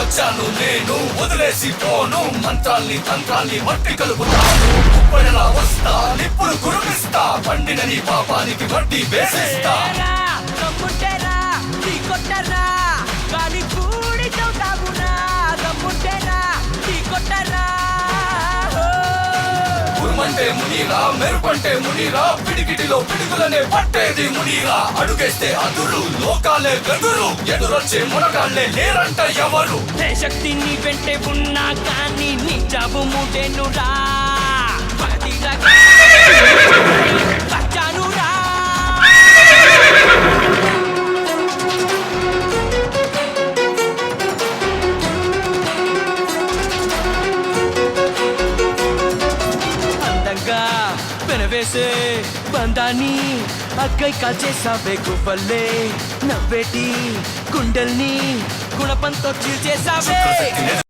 వచ్చాను నేను వదిలేసి పోను మంత్రాల్ని తంత్రాల్ని మట్టి కలుపుతాను ఉప్పడలా వస్తా నిప్పులు కురిపిస్తా పండిన నీ పాపానికి వడ్డీ వేసిస్తా ఉరుమంటే మునీరా మెరుపంటే మునీరా పిడికిటిలో పిడుగులనే పట్టేది మునీరా అడుగేస్తే అదురు లోకాలే వెదురు ఎదురొచ్చే మునగాళ్లే లేరంట ఎవరు శక్తిని వెంటే ఉన్నా కానీ నీ జాబు ముడెనురా పెనవేసే బంధాన్ని అక్కై కాల్చేసావే గువ్వల్లే నవ్వేటి గుండెల్ని గుణపంతో చీల్చేసావే